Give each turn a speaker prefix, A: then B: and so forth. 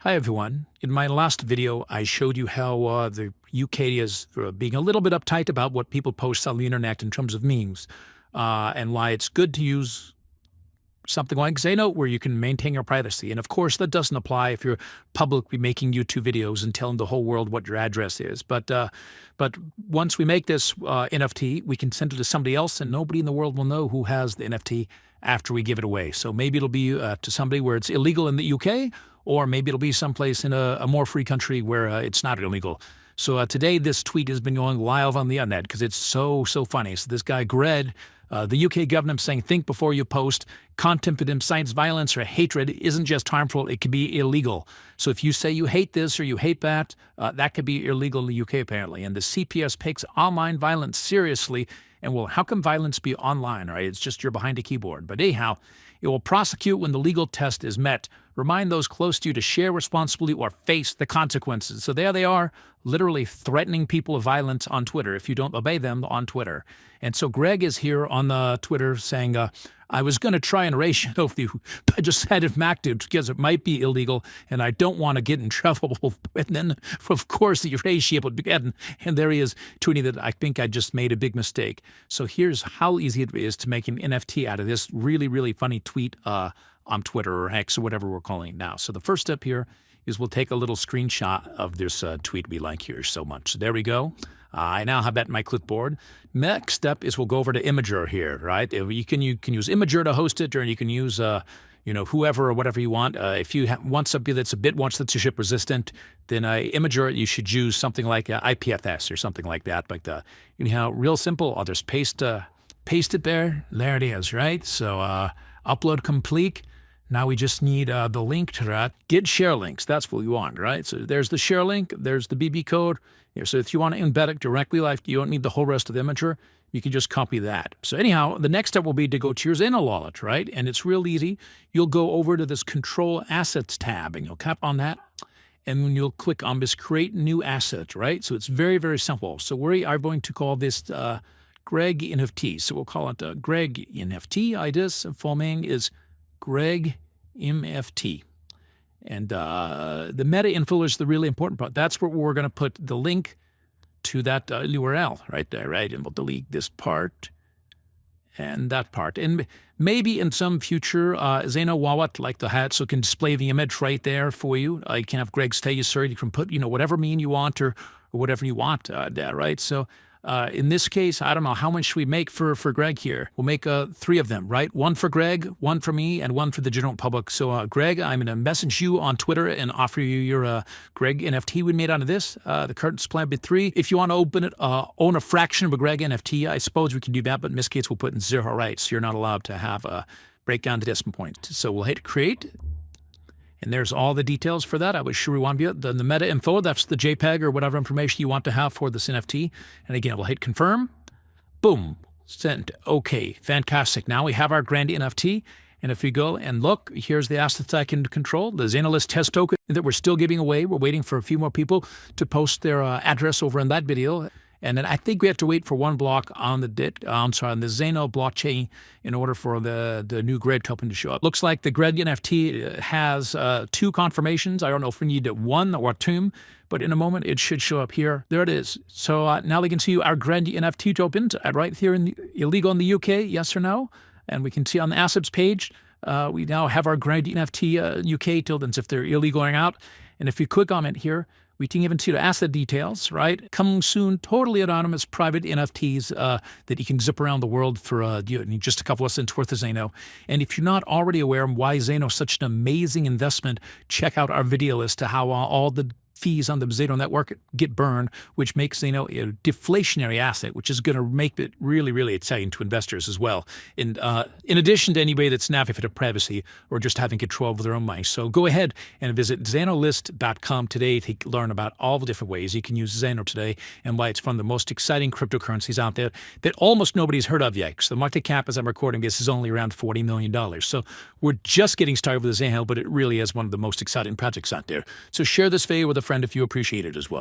A: Hi everyone. In my last video, I showed you how the UK is being a little bit uptight about what people post on the internet in terms of memes, and why it's good to use something like Zano where you can maintain your privacy. And of course, that doesn't apply if you're publicly making YouTube videos and telling the whole world what your address is. But once we make this NFT, we can send it to somebody else, and nobody in the world will know who has the NFT after we give it away. So maybe it'll be to somebody where it's illegal in the UK, or maybe it'll be someplace in a more free country where it's not illegal. So today, this tweet has been going live on the internet because it's so funny. So this guy, Greg, the UK government saying, think before you post. Content that incites violence or hatred isn't just harmful, it can be illegal. So if you say you hate this or you hate that, that could be illegal in the UK apparently. And the CPS takes online violence seriously. And well, how can violence be online, right? It's just you're behind a keyboard. But anyhow, it will prosecute when the legal test is met. Remind those close to you to share responsibly or face the consequences. So there they are, literally threatening people with violence on Twitter if you don't obey them on Twitter. And so Greg is here on the Twitter saying, I was going to try and erase it with you, but I just had it active because it might be illegal and I don't want to get in trouble. And then, of course, the erasure would begin. And there he is tweeting that I think I just made a big mistake. So here's how easy it is to make an NFT out of this really funny tweet on Twitter or X or whatever we're calling it now. So the first step here is we'll take a little screenshot of this tweet we like here so much. So there we go. I now have that in my clipboard. Next step is we'll go over to Imager here, right? You can use Imager to host it, or you can use whoever or whatever you want. If you want something that's a bit censorship resistant, then Imager, you should use something like IPFS or something like that. But real simple. I'll just paste it there. There it is, right? So upload complete. Now we just need the link to that. Get share links. That's what we want, right? So there's the share link. There's the BB code. Here. So if you want to embed it directly, like you don't need the whole rest of the Imager, you can just copy that. So anyhow, the next step will be to go to your Zano wallet, right? And it's real easy. You'll go over to this Control Assets tab, and you'll tap on that. And then you'll click on this Create New Asset, right? So it's very simple. So we are going to call this Greg NFT. So we'll call it Greg NFT. This full name is Greg NFT. And the meta info is the really important part. That's where we're going to put the link to that URL right there, right? And we'll delete this part and that part. And maybe in some future Zano wallet like the hat, so it can display the image right there for you. You can have Greg tell you, sir, you can put whatever meme you want or whatever you want there, right? So in this case, I don't know, how much should we make for Greg here? We'll make 3 of them, right? 1 for Greg, 1 for me, and 1 for the general public. So Greg, I'm going to message you on Twitter and offer you your Greg NFT we made out of this. The current supply will be 3. If you want to open it, own a fraction of a Greg NFT, I suppose we can do that, but in this case, we'll put in 0 rights. So you're not allowed to have a breakdown to decimal point. So we'll hit create. And there's all the details for that. I was sure we want to be the meta info. That's the JPEG or whatever information you want to have for this NFT. And again, we'll hit confirm. Boom. Send. Okay. Fantastic. Now we have our grand NFT. And if we go and look, here's the assets I can control. The ZanoList test token that we're still giving away. We're waiting for a few more people to post their address over in that video. And then I think we have to wait for 1 block on the on the Zano blockchain in order for the new Greg token to show up. Looks like the Greg NFT has 2 confirmations. I don't know if we need 1 or 2, but in a moment it should show up here. There it is. So now we can see our Greg NFT tokens right here in illegal in the UK, yes or no? And we can see on the assets page, we now have our Greg NFT UK tokens if they're illegal going out. And if you click on it here, we can even see the asset details, right? Coming soon, totally anonymous private NFTs that you can zip around the world for just a couple of cents worth of Zano. And if you're not already aware of why Zano is such an amazing investment, check out our video as to how all the fees on the Zano network get burned, which makes Zano a deflationary asset, which is going to make it really exciting to investors as well. And in addition to anybody that's navigating to privacy or just having control of their own money. So go ahead and visit ZanoList.com today to learn about all the different ways you can use Zano today and why it's one of the most exciting cryptocurrencies out there that almost nobody's heard of yet. Because the market cap, as I'm recording this, is only around $40 million. So we're just getting started with Zano, but it really is one of the most exciting projects out there. So share this video with a friend if you appreciate it as well.